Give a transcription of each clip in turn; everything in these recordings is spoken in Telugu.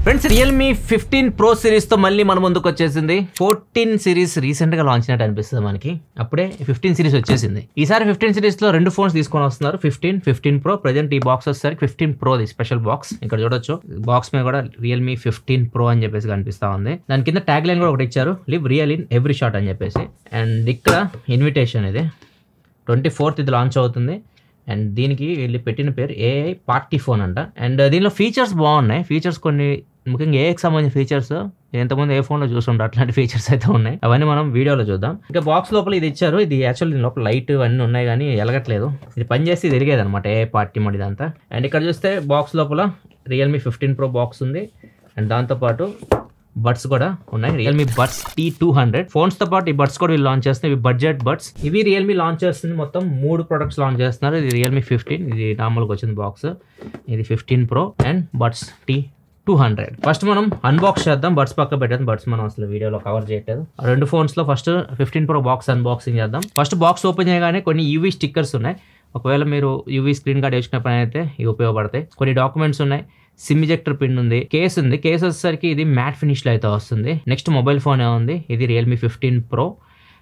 ఫ్రెండ్స్ రియల్మీ 15 Pro సిరీస్ తో మళ్ళీ మన ముందుకు వచ్చేసింది. 14 సిరీస్ రీసెంట్ గా లాంచ్ అయినట్టు అనిపిస్తుంది మనకి. అప్పుడే 15 సిరీస్ వచ్చేసింది. ఈసారి 15 సిరీస్ లో రెండు ఫోన్స్ తీసుకొని వస్తున్నారు, 15 Pro. ప్రెజెంట్ ఈ బాక్స్ వచ్చేసరికి 15 Pro ది స్పెషల్ బాక్స్. ఇక్కడ చూడొచ్చు బాక్స్ మీద కూడా రియల్మీ 15 Pro అని చెప్పేసి కనిపిస్తా ఉంది. దాని కింద ట్యాగ్ లైన్ కూడా ఒకటి ఇచ్చారు, live real in every shot అని చెప్పేసి. అండ్ ఇక్కడ ఇన్విటేషన్ ఇది 24th ఇది లాంచ్ అవుతుంది. అండ్ దీనికి వీళ్ళు పెట్టిన పేరు ఏఐ పార్టీ ఫోన్ అంట. అండ్ దీనిలో ఫీచర్స్ బాగున్నాయి. ఫీచర్స్ కొన్ని ముఖ్యంగా ఏఐకి సంబంధించిన ఫీచర్స్ ఎంతమంది ఏ ఫోన్లో చూస్తుంటారు, అట్లాంటి ఫీచర్స్ అయితే ఉన్నాయి. అవన్నీ మనం వీడియోలో చూద్దాం. ఇంకా బాక్స్ లోపల ఇది ఇచ్చారు. ఇది యాక్చువల్ దీని లోపల లైట్ అన్నీ ఉన్నాయి కానీ ఎలగట్లేదు. ఇది పని చేసి ఇది ఎరిగేది అనమాట ఏఐ పార్టీ మోడ్ ఇదంతా. అండ్ ఇక్కడ చూస్తే బాక్స్ లోపల రియల్మీ 15 Pro బాక్స్ ఉంది. అండ్ దాంతోపాటు బడ్స్ కూడా ఉన్నాయి, రియల్మీ బడ్స్ T200. ఫోన్స్ తో పాటు ఈ బడ్స్ కూడా వీళ్ళు లాంచ్ చేస్తున్నారు. ఇవి బడ్జెట్ బడ్స్. ఇవి రియల్మీ లాంచ్ చేస్తుంది. మొత్తం 3 ప్రొడక్ట్స్ లాంచ్ చేస్తున్నారు. ఇది రియల్మీ 15, ఇది నార్మల్గా వచ్చింది బాక్స్. ఇది 15 Pro and buds T200. First మనం అన్బాక్స్ చేద్దాం. బడ్స్ పక్క పెట్టేద్దాం. బడ్స్ మనం అసలు వీడియోలో కవర్ చేయట్లేదు. రెండు ఫోన్స్ లో ఫస్ట్ 15 Pro బాక్స్ అన్బాక్సింగ్ చేద్దాం. ఫస్ట్ బాక్స్ ఓపెన్ చేయగానే కొన్ని యూవీ స్టిక్కర్స్ ఉన్నాయి. ఒకవేళ మీరు యూవీ స్క్రీన్ గార్డ్ వేసుకునే పని అయితే ఇవి ఉపయోగపడతాయి. కొన్ని డాక్యుమెంట్స్ ఉన్నాయి. సిమ్ ఇజెక్టర్ పిన్ ఉంది. కేస్ ఉంది. కేస్ వచ్చేసరికి ఇది మ్యాట్ ఫినిష్ లో అయితే వస్తుంది. నెక్స్ట్ మొబైల్ ఫోన్ ఉంది. ఇది Realme 15 Pro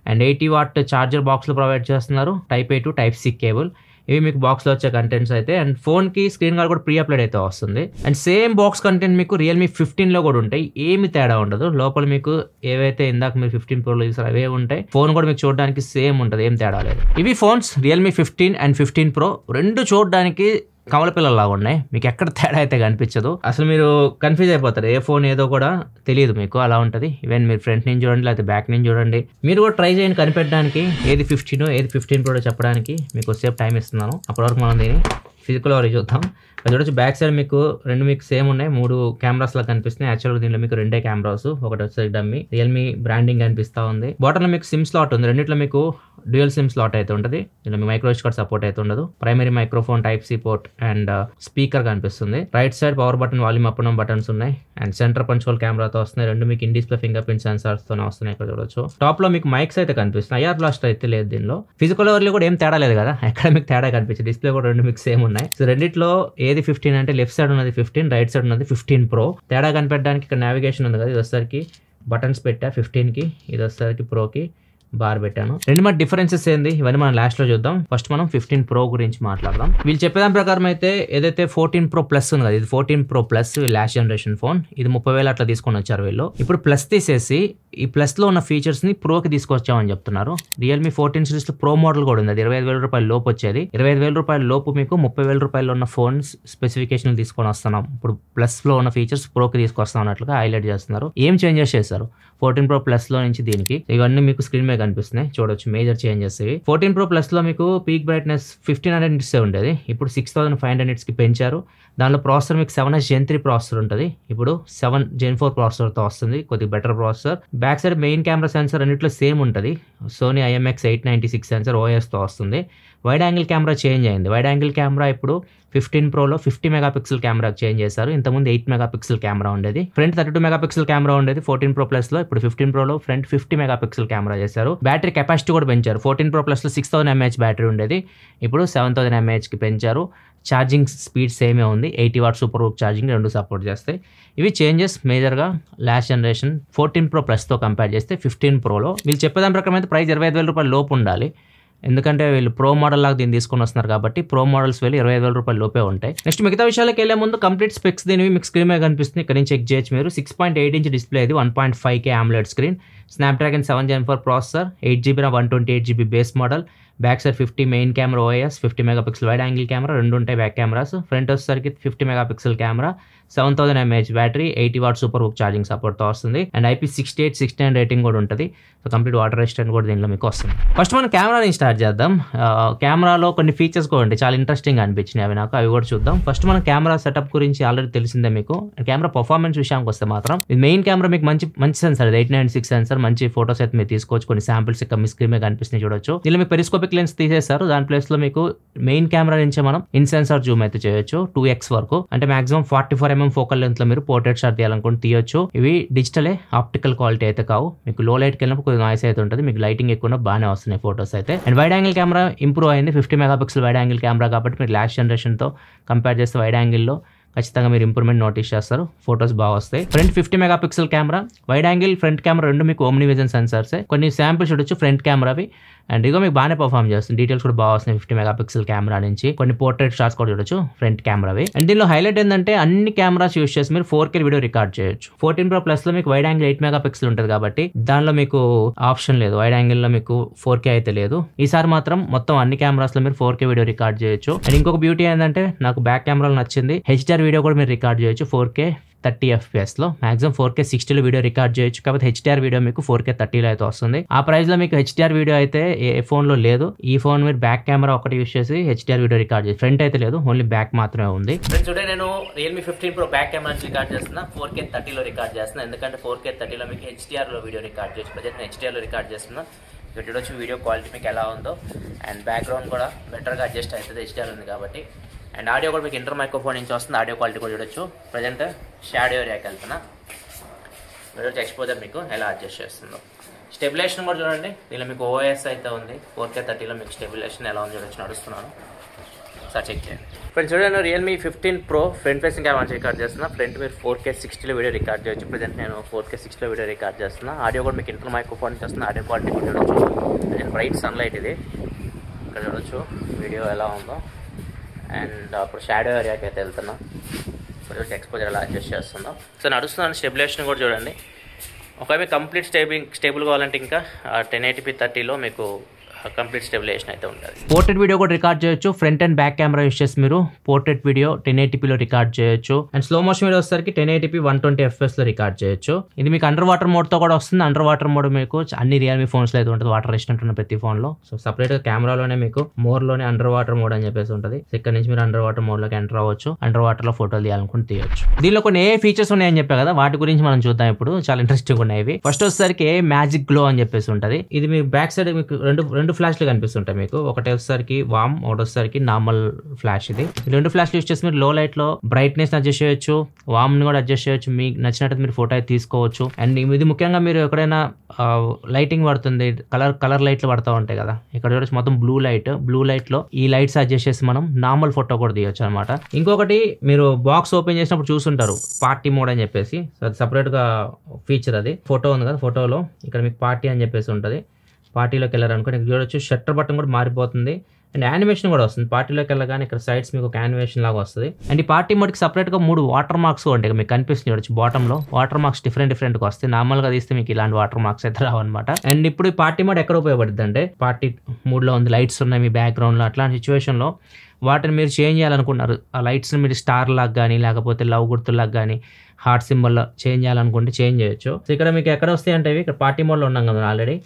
and 80 what charger box లో ప్రొవైడ్ చేస్తున్నారు. Type A to Type C cable. ఇవి మీకు బాక్స్ లో వచ్చే కంటెంట్స్ అయితే. అండ్ ఫోన్ కి స్క్రీన్ గార్డ్ కూడా ప్రీ అప్లోడ్ అయితే వస్తుంది. అండ్ సేమ్ బాక్స్ కంటెంట్ మీకు రియల్మీ 15 లో కూడా ఉంటాయి. ఏమి తేడా ఉండదు. లోపల మీకు ఏవైతే ఇందాక మీరు 15 Pro లో చూసారు అవే ఉంటాయి. ఫోన్ కూడా మీకు చూడడానికి సేమ్ ఉంటుంది, ఏం తేడా లేదు. ఇవి ఫోన్స్ రియల్మీ 15 అండ్ 15 Pro రెండు చూడడానికి కమల పిల్లల్లాగా ఉన్నాయి. మీకు ఎక్కడ తేడా అయితే కనిపించదు. అసలు మీరు కన్ఫ్యూజ్ అయిపోతారు, ఏ ఫోన్ ఏదో కూడా తెలియదు మీకు. అలా ఉంటుంది. ఈవెన్ మీరు ఫ్రంట్ నుంచి చూడండి లేకపోతే బ్యాక్ నుంచి చూడండి, మీరు కూడా ట్రై చేయండి కనిపెట్టడానికి. ఏది 15 ఏది 15 Pro చెప్పడానికి మీకు సేపు టైం ఇస్తున్నాను. అప్పటి వరకు మనం దీన్ని ఫిజికల్ వరకు చూద్దాం. చూడొచ్చు బ్యాక్ సైడ్ మీకు రెండు మీకు సేమ్ ఉన్నాయి. 3 కెమెరాస్ లా కనిపిస్తున్నాయి. యాక్చువల్గా దీనిలో మీకు 2 కెమెరాస్, ఒకటి వచ్చేసి డమ్మీ. రియల్మీ బ్రాండింగ్ కనిపిస్తా ఉంది. బాటమ్ లో మీకు సిమ్ స్లాట్ ఉంది. రెండిట్లో మీకు డ్యూయల్ సిమ్ స్లాట్ అయితే ఉంటుంది. దీనిలో మీ మైక్రో కార్డ్ సపోర్ట్ అయితే ఉండదు. Primary microphone Type C port and speaker కనిపిస్తుంది. Right side power button, volume up and buttons ఉన్నాయి. అండ్ సెంటర్ పంచువల్ కెమెరాతో వస్తున్నాయి. రెండు మీకు in display fingerprint sensors తోనే వస్తున్నాయి. ఇక్కడ చూడొచ్చు టాప్ లో మీకు మైక్స్ అయితే కనిపిస్తున్నాయి. IR బ్లాస్ట్ అయితే లేదు దీనిలో. ఫిజికల్ ఓవర్లో కూడా ఏం తేడా లేదు కదా, ఎక్కడ మీకు తేడా కనిపించింది. డిస్ప్లే కూడా రెండు మీకు సేమ్ ఉన్నాయి. సో రెండిట్లో ఏది 15 అంటే లెఫ్ట్ సైడ్ ఉన్నది 15, రైట్ సైడ్ ఉన్నది 15 Pro. తేడా కనిపెట్టడానికి ఇక్కడ నావిగేషన్ ఉంది కదా, ఇది వచ్చేసరికి బటన్స్ పెట్టా 15 కి, ఇది వచ్చేసరికి Pro కి బార్ పెట్టాను. రెండు మన డిఫరెన్సెస్ ఏంది ఇవన్నీ మనం లాస్ట్ లో చూద్దాం. ఫస్ట్ మనం 15 Pro గురించి మాట్లాడదాం. వీళ్ళు చెప్పేదాని ప్రకారం అయితే ఏదైతే 14 Pro Plus ఉంది కదా, ఇది 14 Pro Plus last generation phone. ఇది 30,000 అట్లా తీసుకొని వచ్చారు వీళ్ళు. ఇప్పుడు ప్లస్ తీసేసి ఈ ప్లస్ లో ఉన్న ఫీచర్స్ ని Pro కి తీసుకొచ్చామని చెప్తున్నారు. రియల్మీ 14 సిరీస్ లో Pro మోడల్ కూడా ఉంది. అది 25,000 రూపాయల లోపు వచ్చేది. 25,000 రూపాయల లోపు మీకు 30,000 రూపాయలు ఉన్న ఫోన్ స్పెసిఫికేషన్ తీసుకొని వస్తున్నాం. ఇప్పుడు ప్లస్ లో ఉన్న ఫీచర్స్ Pro కి తీసుకొస్తాం అన్నట్లుగా హైలైట్ చేస్తున్నారు. ఏం చేంజెస్ చేశారు 14 Pro Plus లో నుంచి దీనికి, ఇవన్నీ మీకు స్క్రీన్ మీద కనిపిస్తున్నాయి. చూడొచ్చు మేజర్ చేంజెస్ ఇవి. 14 Pro Plus లో మీకు పీక్ బ్రైట్నెస్ 1500 nits ఉండేది, ఇప్పుడు 6500 nits కి పెంచారు. దానిలో ప్రాసెసర్ మీకు 7S Gen 3 ప్రాసెసర్ ఉంటుంది, ఇప్పుడు 7 Gen 4 ప్రాసెసర్తో వస్తుంది, కొద్దిగా better processor. Back side main camera sensor అన్నింటిలో సేమ్ ఉంటుంది. సోనీ IMX896 సెన్సర్ OISతో వస్తుంది. వైడ్ యాంగిల్ కెమెరా చేంజ్ అయింది. వైడ్ యాంగిల్ కెమెరా ఇప్పుడు 15 Proలో 50 మెగాపిక్సెల్ కెమెరా చేంజ్ చేశారు. ఇంతకుముందు 8 మెగాపిక్సెల్ కెమెరా ఉండేది. ఫ్రంట్ 32 మెగాపిక్సెల్ కెమెరా ఉండేది 14 Pro Plus లో. ఇప్పుడు 15 Proలో ఫ్రంట్ 50 మెగాపిక్సెల్ కెమెరా చేశారు. బ్యాటరీ కెపాసిటీ కూడా పెంచారు. 14 Pro Plusలో 6000 mAh బ్యాటరీ ఉండేది, ఇప్పుడు 7000 mAhకి పెంచారు. ఛార్జింగ్ స్పీడ్ సేమే ఉంది. 80 వాట్ సూపర్ హుక్ ఛార్జింగ్ రెండు సపోర్ట్ చేస్తాయి. ఇవి చేంజెస్ మేజర్గా లాస్ట్ జనరేషన్ 14 Pro Plusతో కంపేర్ చేస్తే 15 Proలో. వీళ్ళు చెప్పేదాని ప్రకారం అయితే ప్రైస్ 25,000 రూపాయల లోపు ఉండాలి. ఎందుకంటే వీళ్ళు Pro మోడల్ లాగా దీన్ని తీసుకొని వస్తున్నారు కాబట్టి Pro మోడల్స్ వెళ్ళి 25,000 రూపాయల లోపే ఉంటాయి. నెక్స్ట్ మిగతా విషయాలకు వెళ్ళే ముందు కంప్లీట్ స్పెక్స్ దీనివి మీకు స్క్రీన్ మీద కనిపిస్తుంది. ఇక్కడ నుంచి చెక్ చేయొచ్చు మీరు. 6.8 ఇంచ్ డిస్ప్లే, ఇది 1.5K AMOLED screen, Snapdragon 7 Gen 4 processor, 8GB RAM 128GB base model. Back side 50 main camera OIS, 50 megapixel wide angle camera, రెండు ఉంటాయి బ్యాక్ కెమెరాస్. ఫ్రంట్ వచ్చేసరికి 50 megapixel camera, 7000 mAh battery, 80 what super hook charging సపోర్ట్తో వస్తుంది. అండ్ IP68 69 రేటింగ్ కూడా ఉంటుంది. సో కంప్లీట్ వాటర్ రెసిస్టెంట్ కూడా దీనిలో మీకు వస్తుంది. ఫస్ట్ మనం కెమెరాని స్టార్ట్ చేద్దాం. కెమెరాలో కొన్ని ఫీచర్స్ కూడా ఉంటాయి, చాలా ఇంట్రెస్టింగ్ అనిపించినాయి అవి నాకు, అవి కూడా చూద్దాం. ఫస్ట్ మన కెమెరా సెటప్ గురించి ఆల్రెడీ తెలిసిందే మీకు. కెమెరా పర్ఫార్మెన్స్ విషయానికి వస్తే మాత్రం ఇది మెయిన్ కెమెరా మీకు మంచి సెన్సర్, 896 సెన్సర్, మంచి ఫోటోస్ అయితే మీరు తీసుకోవచ్చు. కొన్ని శాంపిల్స్ ఇక్కడ మీ స్క్రీన్ మీద కనిపిస్తున్నాయి చూడొచ్చు. దీనిలో మీకు పెరిస్కోపిక్ లెన్స్ తీసేస్తారు. దాని ప్లేస్ లో మీకు మెయిన్ కెమెరా నుంచి మనం ఇన్ సెన్సార్ జూమ్ అయితే చేయొచ్చు 2x వరకు. అంటే మాక్సిమం 44mm ఫోకల్ లెంత్ లో మీరు పోర్ట్రేట్ షాట్ తీయాలనుకుంటే తీయొచ్చు. ఇవి డిజిటలే, ఆప్టికల్ క్వాలిటీ అయితే కావు. మీకు లో లైట్కి వెళ్ళినప్పుడు కొద్దిగా నాయిస్ అయితే ఉంటుంది, మీకు లైటింగ్ ఎక్కువ బాగానే వస్తున్నాయి ఫోటోస్ అయితే. And wide angle camera improve అయింది. 50 మెగాపిక్సెల్ వైడ్ యాంగిల్ కెమెరా కాబట్టి మీరు లాస్ట్ జనరేషన్ తో కంపేర్ చేస్తే వైడ్ యాంగిల్లో ఖచ్చితంగా మీరు ఇంప్రూవ్మెంట్ నోటీస్ చేస్తారు. ఫొటోస్ బాగా వస్తాయి. Front 50 megapixel camera, wide angle front camera రెండు మీకు ఓమ్ని విజన్ సెన్సార్సే. కొన్ని శాంపిల్స్ చూడొచ్చు ఫ్రంట్ కెమెరావి. అండ్ ఇగో మీకు బాగానే పర్ఫామ్ చేస్తుంది. డీటెయిల్స్ కూడా బాగా వస్తున్నాయి 50 మెగాపిక్సెల్ కెమెరా నుంచి. కొన్ని పోర్ట్రేట్ షాట్స్ కూడా చూడొచ్చు ఫ్రంట్ కెమెరావి. అండ్ దీనిలో హైలైట్ ఏంటంటే అన్ని కెమెరాస్ యూస్ చేసి మీరు 4K వీడియో రికార్డ్ చేయొచ్చు. 14 Pro Plus లో మీకు వైడ్ యాంగిల్ 8 మెగాపిక్సెల్ ఉంటుంది కాబట్టి దానిలో మీకు ఆప్షన్ లేదు. వైడ్ యాంగిల్ లో మీకు 4K అయితే లేదు. ఈసారి మాత్రం మొత్తం అన్ని కెమెరాస్ లో మీరు 4K వీడియో రికార్డ్ చేయొచ్చు. అండ్ ఇంకొక బ్యూటీ ఏంటంటే నాకు బ్యాక్ కెమెరాలో నచ్చింది, HDR వీడియో కూడా మీరు రికార్డ్ చేయొచ్చు 4K 30 FPS లో. మాక్సిమం 4K 60లో వీడియో రికార్డ్ చేయొచ్చు. కాబట్టి HDR వీడియో మీకు 4K 30లో అయితే వస్తుంది. ఆ ప్రైస్ లో మీకు HDR వీడియో అయితే ఏ ఫోన్ లో లేదు. ఈ ఫోన్ మీరు బ్యాక్ కెమెరా ఒకటి యూస్ చేసి HDR వీడియో రికార్డ్ చేసి, ఫ్రంట్ అయితే లేదు, ఓన్లీ బ్యాక్ మాత్రమే ఉంది. ఫ్రెండ్స్ టుడే నేను Realme 15 Pro బ్యాక్ కెమెరా నుంచి రికార్డ్ చేస్తున్నా. 4K 30లో రికార్డ్ చేస్తున్నా. ఎందుకంటే 4K 30లో మీకు HDR లో వీడియో రికార్డ్ చేయొచ్చు. ప్రజెంట్ నేను HDR లో రికార్డ్ చేస్తున్నా. ఇక్కడ చూడొచ్చు వీడియో క్వాలిటీ మీకు ఎలా ఉందో. అండ్ బ్యాక్గ్రౌండ్ కూడా బెటర్గా అడ్జస్ట్ అవుతుంది HDR ఉంది కాబట్టి. అండ్ ఆడియో కూడా మీకు ఇంటర్ మైక్రోఫోన్ నుంచి వస్తుంది. ఆడియో క్వాలిటీ కూడా చూడొచ్చు. ప్రజెంట్ షాడో ఏరియాకి వెళ్తున్నా. చూడొచ్చు ఎక్స్పోజర్ మీకు ఎలా అడ్జస్ట్ చేస్తుందో. స్టెబిలేషన్ కూడా చూడండి. దీనిలో మీకు OIS అయితే ఉంది. 4K 30లో మీకు స్టెబిలేషన్ ఎలా ఉంది చూడొచ్చు. నడుస్తున్నాను, సార్ చెక్ చేయండి. ఫ్రెండ్స్ చూడండి, Realme 15 Pro front facing camera record చేస్తున్నా. ఫ్రంట్ మీరు 4K 60లో వీడియో రికార్డ్ చేయొచ్చు. ప్రజెంట్ నేను 4K 60లో వీడియో రికార్డ్ చేస్తున్నా. ఆడియో కూడా మీకు ఇంటర్ మైక్రోఫోన్ నుంచి వస్తుంది. ఆడియో క్వాలిటీ కూడా చూడొచ్చు. నేను బ్రైట్ సన్లైట్ ఇది ఇక్కడ చూడొచ్చు వీడియో ఎలా ఉందో. అండ్ అప్పుడు షాడో ఏరియాకి అయితే వెళ్తున్నా. ఇప్పుడు ఎక్స్పోజర్ ఎలా అడ్జస్ట్ చేస్తుందో. సో నడుస్తున్నాను. స్టెబిలేషన్ కూడా చూడండి. ఒకవేళ మీకు కంప్లీట్ స్టేబుల్ కావాలంటే ఇంకా 1080p 30లో మీకు కంప్లీట్ స్టెబిలేషన్ అయితే ఉంటుంది. పోర్ట్రేట్ వీడియో కూడా రికార్డ్ చేయొచ్చు. Front and back camera use చేసి మీరు పోర్ట్రేట్ వీడియో 1080pలో రికార్డ్ చేయొచ్చు. అండ్ స్లో మోషన్ వీడియో వచ్చేసరికి 1080p 120 FPS లో రికార్డ్ చేయొచ్చు. ఇది మీకు అండర్ వాటర్ మోడ్ తో కూడా వస్తుంది. అండర్ వాటర్ మోడ్ మీకు అన్ని Realme ఫోన్స్ లో అయితే ఉంటుంది. వాటర్ రెసిస్టెంట్ ఉన్న ప్రతి ఫోన్ లో. సో సపరేట్ గా కెమెరాలోనే మీకు మోర్ లోనే అండర్ వాటర్ మోడ్ అని చెప్పేసి ఉంటుంది. ఇక్కడ నుంచి మీరు అండర్ వాటర్ మోడ్ లోకి ఎంటర్ అవ్వచ్చు. అండర్ వాటర్ లో ఫోటోలు తీయాలనుకుంటే తీయొచ్చు. దీనిలో కొన్ని ఏ ఫీచర్స్ ఉన్నాయని చెప్పా కదా, వాటి గురించి మనం చూద్దాం ఇప్పుడు. చాలా ఇంట్రెస్టింగ్ ఉన్నాయి. ఫస్ట్ వచ్చేసరికి మ్యాజిక్ గ్లో అని చెప్పేసి ఉంటుంది. ఇది మీకు బ్యాక్ సైడ్ మీకు రెండు ఫ్లాష్లు కనిపిస్తుంటాయి మీకు. ఒకటి వచ్చేసరికి వామ్, ఒకటి వచ్చేసరికి నార్మల్ ఫ్లాష్. ఇది రెండు ఫ్లాష్లు యూస్ చేసి మీరు లో లైట్ లో బ్రైట్నెస్ అడ్జస్ట్ చేయొచ్చు, వామ్ ని కూడా అడ్జస్ట్ చేయొచ్చు. మీకు నచ్చినట్టు మీరు ఫోటో అయితే తీసుకోవచ్చు. అండ్ ఇది ముఖ్యంగా మీరు ఎక్కడైనా లైటింగ్ పడుతుంది, కలర్ లైట్లు పడతా ఉంటాయి కదా, ఇక్కడ చూడొచ్చు మొత్తం బ్లూ లైట్ లో ఈ లైట్స్ అడ్జస్ట్ చేసి మనం నార్మల్ ఫోటో కూడా తీయొచ్చు అనమాట. ఇంకొకటి మీరు బాక్స్ ఓపెన్ చేసినప్పుడు చూస్తుంటారు పార్టీ మోడ్ అని చెప్పేసి. అది సపరేట్ గా ఫీచర్. అది ఫోటో ఉంది కదా, ఫోటోలో ఇక్కడ మీకు పార్టీ అని చెప్పేసి ఉంటుంది. పార్టీలోకి వెళ్ళారనుకోండి ఇక్కడ చూడొచ్చు షట్టర్ బటన్ కూడా మారిపోతుంది. అండ్ యానిమేషన్ కూడా వస్తుంది. పార్టీలోకి వెళ్ళగానే ఇక్కడ సైడ్స్ మీకు ఒక యానిమేషన్ లాగా వస్తుంది. అండ్ ఈ పార్టీ మోడ్కి సపరేట్గా 3 వాటర్ మార్క్స్ ఉంటాయి. మీకు కనిపిస్తుంది చూడొచ్చు బాటంలో. వాటర్ మార్క్స్ డిఫరెంట్గా వస్తాయి. నార్మల్గా తీస్తే మీకు ఇలాంటి వాటర్ మార్క్స్ అయితే రావన్నమాట. అండ్ ఇప్పుడు ఈ పార్టీ మోడ్ ఎక్కడ ఉపయోగపడుతుంది అంటే, పార్టీ మూడ్లో ఉంది, లైట్స్ ఉన్నాయి మీ బ్యాక్గ్రౌండ్లో, అట్లాంటి సిచ్యువేషన్లో వాటిని మీరు చేంజ్ చేయాలనుకున్నారు. ఆ లైట్స్ని మీరు స్టార్ లాగా కానీ లేకపోతే లవ్ గుర్తులాగా కానీ హార్ట్ సింబల్ చేంజ్ చేయాలనుకుంటే చేంజ్ చేయొచ్చు. సో ఇక్కడ మీకు ఎక్కడ వస్తాయి అంటే, ఇక్కడ పార్టీ మోడ్లో ఉన్నాం కదా ఆల్రెడీ,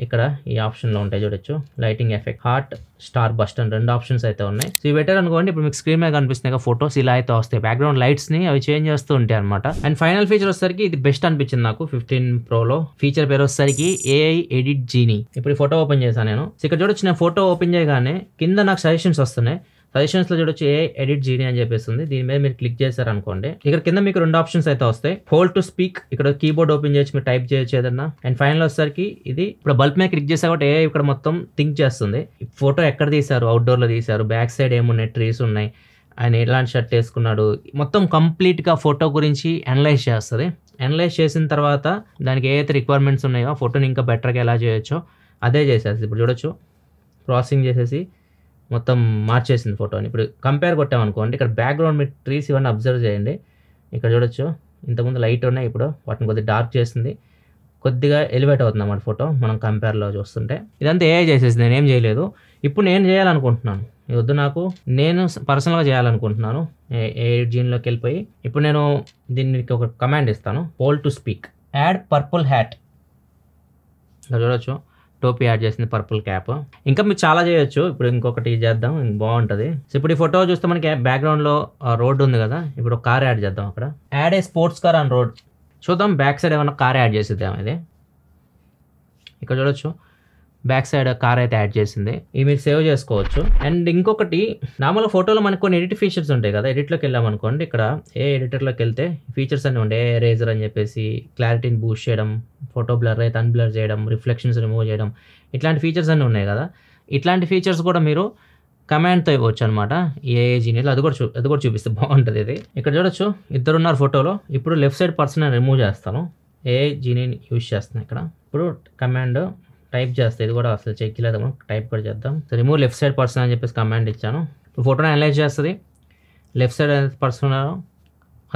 ఇక్కడ ఈ ఆప్షన్లో ఉంటాయి చూడొచ్చు. Lighting effect, heart, star burst అని 2 ఆప్షన్స్ అయితే ఉన్నాయి. సో ఇవి బెటర్ అనుకోండి. ఇప్పుడు మీకు స్క్రీన్ మీద కనిపిస్తున్నాయి ఫోటోస్ ఇలా అయితే వస్తాయి. బ్యాక్గ్రౌండ్ లైట్స్ ని అవి చేంజ్ చేస్తూ ఉంటాయి అనమాట. అండ్ ఫైనల్ ఫీచర్ వచ్చేసరికి ఇది బెస్ట్ అనిపించింది నాకు 15 Pro లో. ఫీచర్ పేరు వచ్చేసరికి AI Edit Genie. ఇప్పుడు ఈ ఫోటో ఓపెన్ చేశాను నేను. ఇక్కడ చూడొచ్చు, నేను ఫోటో ఓపెన్ చేయగానే కింద నాకు సజెషన్స్ వస్తున్నాయి. సజెషన్స్ లో చూడొచ్చు AI Edit Genie అని చెప్పేస్తుంది. దీని మీద మీరు క్లిక్ చేశారనుకోండి, ఇక్కడ కింద మీకు 2 ఆప్షన్స్ అయితే వస్తాయి. హోల్డ్ టు స్పీక్, ఇక్కడ కీబోర్డ్ ఓపెన్ చేయొచ్చు, మీరు టైప్ చేయొచ్చు ఏదన్నా. అండ్ ఫైనల్ వచ్చేసరికి ఇది ఇప్పుడు బల్బ్ మీద క్లిక్ చేసా కాబట్టి AI ఇక్కడ మొత్తం థింక్ చేస్తుంది. ఫోటో ఎక్కడ తీశారు, అవుట్డోర్ లో తీశారు, బ్యాక్ సైడ్ ఏమున్నాయి, ట్రీస్ ఉన్నాయి, ఆయన ఎలాంటి షర్ట్ వేసుకున్నాడు, మొత్తం కంప్లీట్ గా ఫోటో గురించి అనలైజ్ చేస్తుంది. అనలైజ్ చేసిన తర్వాత దానికి ఏదైతే రిక్వైర్మెంట్స్ ఉన్నాయో ఆ ఫోటోని ఇంకా బెటర్గా ఎలా చేయొచ్చో అదే చేసేది. ఇప్పుడు చూడొచ్చు ప్రాసెసింగ్ చేసేసి మొత్తం మార్చేసింది ఫోటోని. ఇప్పుడు కంపేర్ కొట్టామనుకోండి, ఇక్కడ బ్యాక్గ్రౌండ్ మీరు ట్రీస్ ఇవన్నీ అబ్జర్వ్ చేయండి. ఇక్కడ చూడొచ్చు ఇంతకుముందు లైట్ ఉన్నాయి, ఇప్పుడు వాటిని కొద్దిగా డార్క్ చేసింది, కొద్దిగా ఎలివేట్ అవుతుంది అన్నమాట ఫోటో మనం కంపేర్లో చూస్తుంటే. ఇదంతా AI చేసేసింది, నేను ఏం చేయలేదు. ఇప్పుడు నేను చేయాలనుకుంటున్నాను, వద్దు నాకు, నేను పర్సనల్గా చేయాలనుకుంటున్నాను. AI జీన్లోకి వెళ్ళిపోయి ఇప్పుడు నేను దీనికి ఒక కమాండ్ ఇస్తాను, hold to speak, add purple hat. ఇక్కడ చూడొచ్చు టోపీ యాడ్ చేసింది, పర్పుల్ క్యాప్. ఇంకా మీరు చాలా చేయొచ్చు. ఇప్పుడు ఇంకొకటి చేద్దాం, బాగుంటుంది. సో ఇప్పుడు ఈ ఫోటో చూస్తే మనకి బ్యాక్గ్రౌండ్లో రోడ్ ఉంది కదా, ఇప్పుడు ఒక కార్ యాడ్ చేద్దాం. అక్కడ add A sports car on road. చూద్దాం బ్యాక్ సైడ్ ఏమన్నా కార్ యాడ్ చేసిద్దాం. ఇది ఇక్కడ చూడొచ్చు బ్యాక్ సైడ్ కార్ అయితే యాడ్ చేసింది. ఇవి మీరు సేవ్ చేసుకోవచ్చు. అండ్ ఇంకొకటి, నార్మల్గా ఫోటోలో మనకు కొన్ని ఎడిట్ ఫీచర్స్ ఉంటాయి కదా, ఎడిట్లోకి వెళ్ళామనుకోండి, ఇక్కడ ఏ ఎడిటర్లోకి వెళ్తే ఫీచర్స్ అన్నీ ఉంటాయి. ఎరేజర్ అని చెప్పేసి క్లారిటీని బూస్ట్ చేయడం, ఫోటో బ్లర్ అయితే అన్బ్లర్ చేయడం, రిఫ్లెక్షన్స్ రిమూవ్ చేయడం, ఇట్లాంటి ఫీచర్స్ అన్నీ ఉన్నాయి కదా. ఇట్లాంటి ఫీచర్స్ కూడా మీరు కమాండ్తో ఇవ్వచ్చు అనమాట. ఏఐ జీనియల్ అది కూడా చూపిస్తే బాగుంటుంది. ఇది ఇక్కడ చూడొచ్చు, ఇద్దరు ఉన్నారు ఫోటోలో. ఇప్పుడు లెఫ్ట్ సైడ్ పర్సన్ రిమూవ్ చేస్తాను, ఏఐ జీనియల్ యూజ్ చేస్తాను. ఇక్కడ ఇప్పుడు కమాండ్ టైప్ చేస్తే ఇది కూడా అసలు చెక్ లేదు, మనం టైప్ కూడా చేద్దాం. రిమూవ్ లెఫ్ట్ సైడ్ పర్సన్ అని చెప్పేసి కమాండ్ ఇచ్చాను. ఇప్పుడు ఫోటోని అనలైజ్ చేస్తుంది, లెఫ్ట్ సైడ్ పర్సన్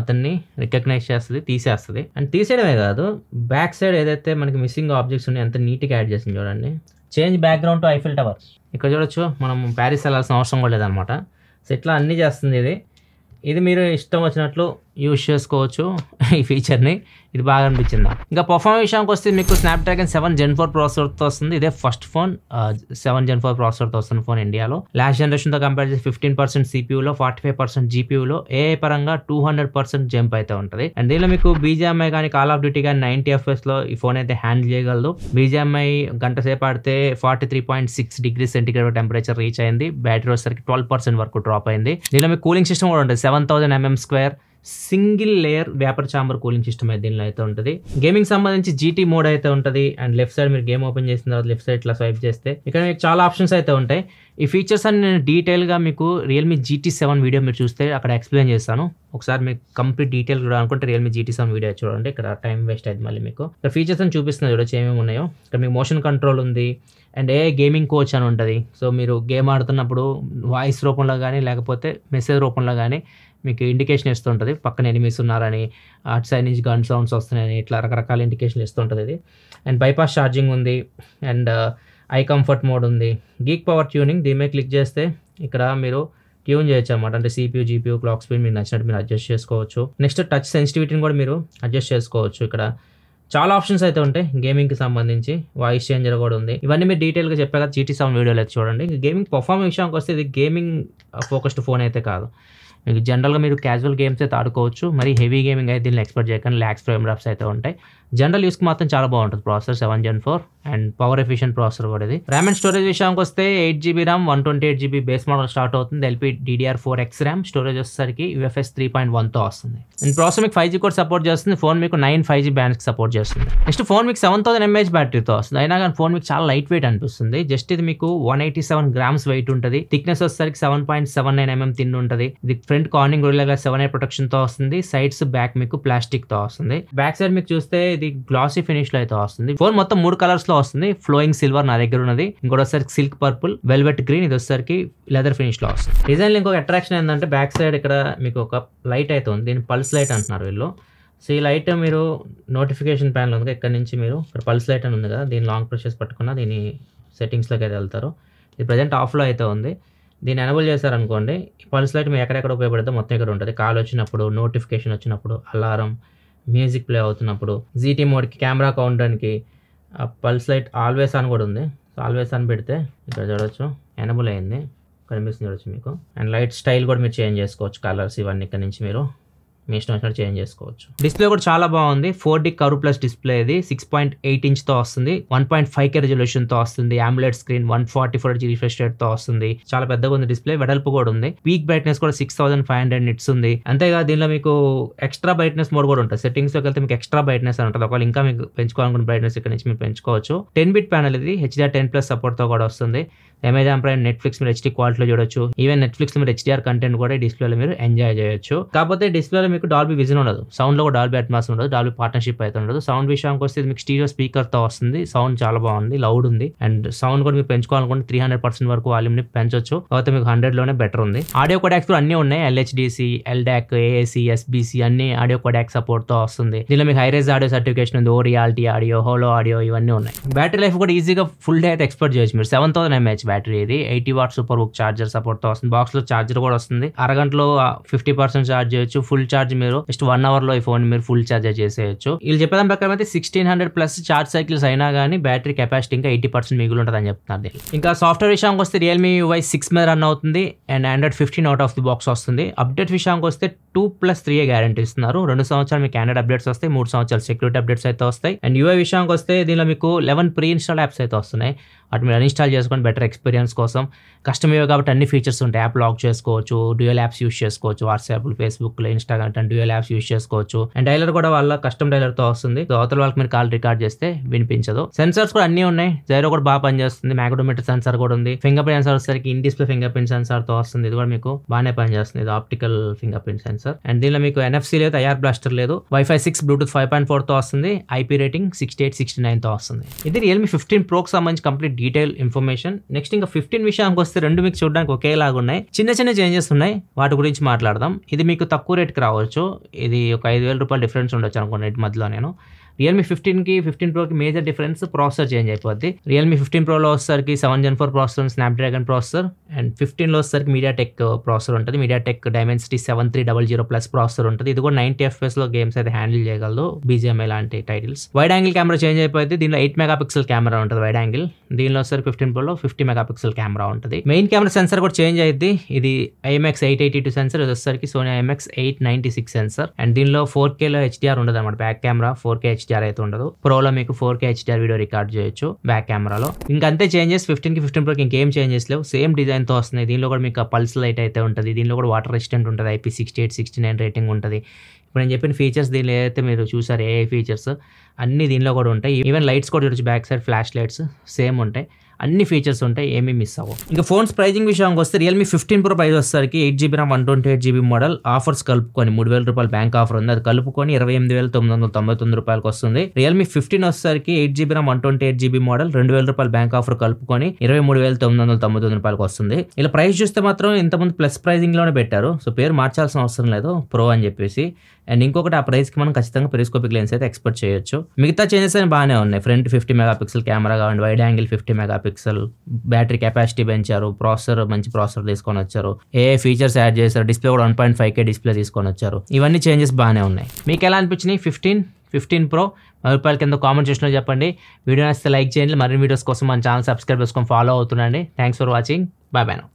అతన్ని రికగ్నైజ్ చేస్తుంది, తీసేస్తుంది. అండ్ తీసేయడమే కాదు, బ్యాక్ సైడ్ ఏదైతే మనకి మిస్సింగ్ ఆబ్జెక్ట్స్ ఉన్నాయి ఎంత నీట్గా యాడ్ చేసింది చూడండి. Change background to Eiffel tower. ఇక్కడ చూడొచ్చు, మనం ప్యారిస్ వెళ్ళాల్సిన అవసరం కూడా లేదనమాట. సో ఇట్లా అన్నీ చేస్తుంది. ఇది మీరు ఇష్టం వచ్చినట్లు యూజ్ చేసుకోవచ్చు ఈ ఫీచర్ని. ఇది బాగా అనిపించిందా. ఇంకా పర్ఫార్మెన్స్ విషయానికి వస్తే మీకు స్నాప్డ్రాగన్ 7 Gen 4 ప్రాసెసర్తో వస్తుంది. ఇదే ఫస్ట్ ఫోన్ 7 Gen 4 ప్రాసెసర్తో వస్తున్న ఫోన్ ఇండియాలో. లాస్ట్ జనరేషన్తో కంపేర్ చేసి 15% సిపియూలో, 45% జీపీయూలో, ఏఐ పరంగా 200% జంప్ అయితే ఉంటుంది. అండ్ దీనిలో మీకు బీజీఎంఐ కానీ, కాల్ ఆఫ్ డ్యూటీ కానీ 90 FPS ఈ ఫోన్ అయితే హ్యాండిల్ చేయగలదు. బీజీఎంఐ గంట సేపు ఆడితే 43.6 degrees సెంటిగ్రేడ్ టెంపరేచర్ రీచ్ అయింది. బ్యాటరీ వచ్చేసరికి 12% వరకు డ్రాప్ అయింది. దీనిలో మీకు కూలింగ్ సిస్టమ్ కూడా ఉంటుంది. 7000 mm² single layer vapour chamber cooling system అయితే దీనిలో అయితే ఉంటుంది. గేమింగ్ సంబంధించి జీటీ మోడ్ అయితే ఉంటుంది. అండ్ లెఫ్ట్ సైడ్ మీరు గేమ్ ఓపెన్ చేసిన తర్వాత లెఫ్ట్ సైడ్ ఇట్లా స్వైప్ చేస్తే ఇక్కడ మీకు చాలా ఆప్షన్స్ అయితే ఉంటాయి. ఈ ఫీచర్స్ అన్ని నేను డీటెయిల్గా మీకు రియల్మీ GT7 వీడియో మీరు చూస్తే అక్కడ ఎక్స్ప్లెయిన్ చేస్తాను. ఒకసారి మీకు కంప్లీట్ డీటెయిల్ కూడా అనుకుంటే రియల్మీ GT7 వీడియో చూడండి. ఇక్కడ టైం వేస్ట్ అయితే మళ్ళీ మీకు ఇక్కడ ఫీచర్స్ అని చూపిస్తున్నా చూడొచ్చు ఏమేమి ఉన్నాయో. ఇక్కడ మీకు మోషన్ కంట్రోల్ ఉంది అండ్ గేమింగ్ కోచ్ అని ఉంటుంది. సో మీరు గేమ్ ఆడుతున్నప్పుడు వాయిస్ రూపంలో కానీ లేకపోతే మెసేజ్ రూపంలో కానీ మీకు ఇండికేషన్ ఇస్తుంటుంది, పక్కన ఎనిమీస్ ఉన్నారని, అటు సైడ్ నుంచి గన్ సౌండ్స్ వస్తున్నాయని, ఇట్లా రకరకాల ఇండికేషన్లు ఇస్తుంటుంది ఇది. అండ్ బైపాస్ ఛార్జింగ్ ఉంది అండ్ ఐ కంఫర్ట్ మోడ్ ఉంది. గీక్ పవర్ ట్యూనింగ్ దీని మీద క్లిక్ చేస్తే ఇక్కడ మీరు ట్యూన్ చేయొచ్చు అనమాట. అంటే CPU, GPU, క్లాక్ స్పీడ్ మీకు నచ్చినట్టు మీరు అడ్జస్ట్ చేసుకోవచ్చు. నెక్స్ట్ టచ్ సెన్సిటివిటీని కూడా మీరు అడ్జస్ట్ చేసుకోవచ్చు. ఇక్కడ చాలా ఆప్షన్స్ అయితే ఉంటాయి. గేమింగ్కి సంబంధించి వాయిస్ చేంజర్ కూడా ఉంది. ఇవన్నీ మీరు డీటెయిల్గా చెప్పాక GT7 వీడియోలో అయితే చూడండి. గేమింగ్ పర్ఫార్మెన్స్ విషయానికి వస్తే ఇది గేమింగ్ ఫోకస్డ్ ఫోన్ అయితే కాదు. మీకు జనరల్గా మీరు క్యాజువల్ గేమ్స్ అయితే ఆడుకోవచ్చు. మరి హెవీ గేమింగ్ అయితే దీన్ని ఎక్స్పెక్ట్ చేయకండి. ల్యాక్స్ ఫ్రేమ్ డ్రాప్స్ అయితే ఉంటాయి. జనరల్ యూస్కి మాత్రం చాలా బాగుంటుంది processor 7 Gen 4 and power efficient processor కూడా ఇది. ర్యామ్ అండ్ స్టోరేజ్ విషయానికి వస్తే 8GB RAM 128GB base model start అవుతుంది. LPDDR4X ర్యామ్, స్టోరేజ్ వచ్చేసరికి UFS 3.1తో వస్తుంది. అండ్ ప్రాసెసర్ మీకు 5G కూడా సపోర్ట్ చేస్తుంది. ఫోన్ మీకు 9 5G బ్యాండ్స్కి సపోర్ట్ చేస్తుంది. నెక్స్ట్ ఫోన్ మీకు 7000 mAh బ్యాటరీతో వస్తుంది. అయినా కానీ ఫోన్ మీకు చాలా లైట్ వెయిట్ అనిపిస్తుంది. జస్ట్ ఇది మీకు 187 grams వెయిట్ ఉంటుంది. థిక్నెస్ వచ్చేసరికి 7.79 mm థిన్ ఉంటుంది. ఇది front Corning Gorilla Glass 7A protection తో వస్తుంది. సైడ్స్ బ్యాక్ మీకు ప్లాస్టిక్ తో వస్తుంది. బ్యాక్ సైడ్ మీకు చూస్తే ఇది గ్లాసీ ఫినిష్ లో అయితే వస్తుంది. ఫోన్ మొత్తం 3 కలర్స్ లో వస్తుంది. ఫ్లోయింగ్ సిల్వర్ నా దగ్గర ఉన్నది, ఇంకోటి వచ్చేసరికి సిల్క్ పర్పుల్, వెల్వెట్ గ్రీన్, ఇది వచ్చేసరికి లెదర్ ఫినిష్ లో వస్తుంది. డిజైన్ లో ఇంకొక అట్రాక్షన్ ఏంటంటే బ్యాక్ సైడ్ ఇక్కడ మీకు ఒక లైట్ అయితే ఉంది. దీన్ని పల్స్ లైట్ అంటున్నారు వీళ్ళు. సో ఈ లైట్ మీరు నోటిఫికేషన్ ప్యానల్ ఉంది, ఇక్కడ నుంచి మీరు ఇక్కడ పల్స్ లైట్ అని ఉంది కదా, దీన్ని లాంగ్ ప్రెస్ చేసి పట్టుకున్న దీని సెట్టింగ్స్లోకి అయితే వెళ్తారు. ఇది ప్రజెంట్ ఆఫ్లో అయితే ఉంది. దీన్ని ఎనేబుల్ చేశారనుకోండి, పల్స్ లైట్ మీకు ఎక్కడెక్కడ ఉపయోగపడితే మొత్తం ఇక్కడ ఉంటుంది. కాల్ వచ్చినప్పుడు, నోటిఫికేషన్ వచ్చినప్పుడు, అలారం, మ్యూజిక్ ప్లే అవుతున్నప్పుడు, జీటీ మోడ్కి, కెమెరా కౌంటర్కి పల్స్ లైట్ ఆల్వేస్ ఆన్ కూడా ఉంది. సో ఆల్వేస్ ఆన్ పెడితే ఇక్కడ చూడవచ్చు ఎనేబుల్ అయింది, కనిపిస్తుంది చూడొచ్చు మీకు. అండ్ లైట్ స్టైల్ కూడా మీరు చేంజ్ చేసుకోవచ్చు, కలర్స్ ఇవన్నీ ఇక్కడ నుంచి మీరు మీ ఇష్టం వచ్చినట్టు చేంజ్ చేసుకోవచ్చు. డిస్ప్లే కూడా చాలా బాగుంది. 4D కర్వ్ ప్లస్ డిస్ప్లే ఇది 6.8 ఇంచ్తో వస్తుంది. 1.5K రెజల్యూషన్తో వస్తుంది. AMOLED స్క్రీన్ 144Hz రిఫ్రెష్ రేట్తో వస్తుంది. చాలా పెద్దగా ఉంది డిస్ప్లే, వెడల్పు కూడా ఉంది. పీక్ బ్రైట్నెస్ కూడా 6500 నిట్స్ ఉంది. అంతేగా దీనిలో మీకు ఎక్స్ట్రా బ్రైట్నెస్ మోడ్ కూడా ఉంటుంది. సెట్టింగ్స్లోకి వెళ్తే మీకు ఎక్స్ట్రా బ్రైట్నెస్ అని ఉంటుంది. ఒకవేళ ఇంకా మీకు పెంచుకోవాలనుకున్న బ్రైట్నెస్ ఇక్కడ నుంచి మీరు పెంచుకోవచ్చు. 10-bit ప్యానల్ ఇది, HDR10+ సపోర్ట్తో కూడా వస్తుంది. అమెజాన్ ప్రైమ్, నెట్ఫ్లిక్స్ మీరు HD క్వాలిటీలో చూడొచ్చు. ఈవెన్ నెట్ఫ్లిక్స్ మీరు HDR కంటెంట్ కూడా డిస్ప్లేలో మీరు ఎంజాయ్ చేయొచ్చు. కాకపోతే డిస్ప్లేలో మీకు డాల్బీ విజన్ ఉండదు, సౌండ్ లో కూడా డాల్బీ అట్మాస్ ఉండదు, డాల్బీ పార్ట్నర్షిప్ అయితే ఉండదు. సౌండ్ విషయానికి వస్తే మీకు స్టీరియో స్పీకర్ తో వస్తుంది. సౌండ్ చాలా బాగుంది, లౌడ్ ఉంది. అండ్ సౌండ్ కూడా మీరు పెంచుకోవాలనుకుంటే 300% వరకు వాల్యూమ్ ని పెంచొచ్చు. కాకపోతే మీకు 100 లోనే బెటర్ ఉంది. ఆడియో కోడాక్స్ కూడా అన్ని ఉన్నాయి. LHDC, LDAC, AAC, SBC అన్ని ఆడియో కోడాక్ సపోర్ట్ తో వస్తుంది. దీనిలో మీకు హైరేజ్ ఆడియో సర్టిఫికేషన్ ఉంది, ఓరియాలిటీ ఆడియో, హోలో ఆడియో ఇవన్నీ ఉన్నాయి. బ్యాటరీ లైఫ్ కూడా ఈజీగా ఫుల్ డే అయితే ఎక్స్పెక్ట్ చేయొచ్చు మీరు. 7000 mAh బ్యాటరీ ఇది, 80 what super book charger support తో వస్తుంది. బాక్స్ లో చార్జర్ కూడా వస్తుంది. అరగంటలో 50% చార్జ్ చేయొచ్చు. ఫుల్ చార్జ్ మీరు జస్ట్ 1 అవర్ లో ఈ ఫోన్ మీరు ఫుల్ చార్జ్ చేసేయచ్చు. వీళ్ళు చెప్పేదాని ప్రకారం అయితే 1600+ చార్జ్ సైకిల్స్ అయినా కానీ బ్యాటరీ కెపాసిటీ ఇంకా 80% మిగిలి ఉంటుంది అని చెప్తున్నారు. ఇంకా సాఫ్ట్వేర్ విషయానికి వస్తే Realme UI 6 మీద రన్ అవుతుంది and Android 15 out of the box వస్తుంది. అప్డేట్ విషయానికి వస్తే 2+3 గ్యారంటీ ఇస్తున్నారు. 2 సంవత్సరాలు మీకు Android అప్డేట్స్ వస్తాయి, 3 సంవత్సరాలు సెక్యూరిటీ అప్డేట్స్ అయితే వస్తాయి. అండ్ UI విషయానికి వస్తే దీనిలో మీకు 11 ప్రీ ఇన్స్టాల్ యాప్స్ అయితే వస్తున్నాయి. వాటి మీరు అన్ఇన్స్టాల్ చేసుకొని బెటర్ ఎక్స్పీరియన్స్ కోసం. కస్టమ్ ఇవే కాబట్టి అన్ని ఫీచర్స్ ఉంటాయి. యాప్ లాక్ చేసుకోవచ్చు, డ్యూయల్ యాప్స్ యూస్ చేసుకోవచ్చు, వాట్సాప్, ఫేస్బుక్, ఇన్స్టాగ్రామ్ అంటే డ్యూయల్ యాప్స్ యూస్ చేసుకోవచ్చు. అండ్ డైలర్ కూడా వాళ్ళ కస్టమ్ డైలర్ తో వస్తుంది. అవతల వాళ్ళకి మీరు కాల్ రికార్డ్ చేస్తే వినిపించదు. సెన్సార్స్ కూడా అన్ని ఉన్నాయి. జైరో కూడా బాగా పనిచేస్తుంది. మ్యాగ్నోమీటర్ సెన్సార్ కూడా ఉంది. ఫింగర్ ప్రింట్ సెన్సార్ వచ్చేసరికి in display finger print censor తో వస్తుంది. ఇది కూడా మీకు బాగానే పనిచేస్తుంది. ఇది optical finger print censor. And దీనిలో మీకు NFC లేదు, IR బ్లాస్టర్ లేదు. Wi-Fi 6 బ్లూటూత్ 5.4 తో వస్తుంది. IP రేటింగ్ 68-69 తో వస్తుంది. ఇది Realme 15 Pro కి సంబంధించి కంప్లీట్ డీటెయిల్ ఇన్ఫర్మేషన్. నెక్స్ట్ ఇంకా 15 విషయానికి వస్తే రెండు మీకు చూడడానికి ఒకేలాగా ఉన్నాయి. చిన్న చిన్న చేంజెస్ ఉన్నాయి, వాటి గురించి మాట్లాడదాం. ఇది మీకు తక్కువ రేట్కి రావచ్చు. ఇది ఒక 5,000 రూపాయలు డిఫరెన్స్ ఉండొచ్చు అనుకోండి రేట్ మధ్యలో. నేను Realme 15కి 15 Proకి మేజర్ డిఫరెన్స్ ప్రాసెసర్ చేంజ్ అయిపోద్ది. Realme 15 Proలో వచ్చేసరికి 7 Gen 4 processor, Snapdragon processor. And 15లో వచ్చేసరికి MediaTek ప్రాసెసర్ ఉంటుంది. MediaTek Dimensity 7300 ప్లస్ ప్రాసెసర్ ఉంటుంది. ఇది కూడా 90 FPS లో గేమ్స్ అయితే హ్యాండిల్ చేయగలదు, BGMI లాంటి titles. Wide angle camera change అయిపోయింది. దీనిలో 8 మెగాపిక్సెల్ కెమెరా ఉంటుంది వైడ్ యాంగిల్. దీనిలో వచ్చేసరికి 15 Proలో 50 మెగాపిక్సెల్ కెమెరా ఉంటుంది. మెయిన్ కెమెరా సెన్సర్ కూడా చేంజ్ అయ్యింది. ఇది IMX882 సెన్సర్, ఇది వచ్చేసరికి Sony IMX896 సెన్సర్. అండ్ దీనిలో 4Kలో HDR ఉండదు అనమాట. బ్యాక్ కెమెరా 4K HDR అయితే ఉండదు. ప్రోలో మీకు 4K HDR వీడియో రికార్డ్ చేయొచ్చు బ్యాక్ కెమెరాలో. ఇంకంతే చేంజెస్. 15కి 15 Proకి ఇంకేం చేంజెస్ లేవు, సేమ్ డిజైన్ తో వస్తుంది. దీనిలో కూడా మీకు పల్స్ లైట్ అయితే ఉంటుంది. దీనిలో కూడా వాటర్ రెసిస్టెంట్ ఉంటుంది. IP68-69 రేటింగ్ ఉంటుంది. ఇప్పుడు నేను చెప్పిన ఫీచర్స్ దీనిలో ఏదైతే మీరు చూసారు AI ఫీచర్స్ అన్ని దీనిలో కూడా ఉంటాయి. ఈవెన్ లైట్స్ కూడా చూడొచ్చు, back side flash lights same ఉంటాయి. అన్ని ఫీచర్స్ ఉంటాయి, ఏమీ మిస్ అవ్వవు. ఇంకా ఫోన్స్ ప్రైజింగ్ విషయానికి వస్తే Realme 15 Pro ప్రైస్ వచ్చేసరికి 8GB RAM 128GB model offers కలుపుకొని 3,000 రూపాయలు బ్యాంక్ ఆఫర్ ఉంది. అది కలుపుకొని 28,999 రూపాయలకు వస్తుంది. Realme 15 వచ్చేసరికి 8GB RAM 128GB మోడల్ 2,000 రూపాయలు బ్యాంక్ ఆఫర్ కలుపుకొని 23,999 రూపాయలకు వస్తుంది. ఇలా ప్రైస్ చూస్తే మాత్రం ఇంతకుముందు ప్లస్ ప్రైజింగ్ లోనే పెట్టారు. సో పేరు మార్చాల్సిన అవసరం లేదు, ప్రో అని చెప్పేసి. అండ్ ఇంకొకటి ఆ ప్రైస్కి మనం ఖచ్చితంగా పెరిస్కోపిక్ లెన్స్ అయితే ఎక్స్పెక్ట్ చేయొచ్చు. మిగతా చేంజెస్ అని బాగానే ఉన్నాయి. ఫ్రంట్ 50 మెగాపిక్సెల్ కెమెరా కావండి, wide angle 50 megapixel, battery capacity పెంచారు, ప్రాసెసర్ మంచి ప్రాసెసర్ తీసుకొని వచ్చారు, ఏ ఫీచర్స్ యాడ్ చేశారు, డిస్ప్లే కూడా 1.5K డిస్ప్లే తీసుకొని వచ్చారు. ఇవన్నీ చేంజెస్ బాగానే ఉన్నాయి. మీకు ఎలా అనిపించినాయి 15 Pro? 10 రూపాయల కింద కామెంట్ సెక్షన్లో చెప్పండి. వీడియో నచ్చితే లైక్ చేయండి. మరిన్ని వీడియోస్ కోసం మన ఛానల్ సబ్స్క్రైబ్ చేసుకొని ఫాలో అవుతుండండి. Thanks for watching. Bye bye.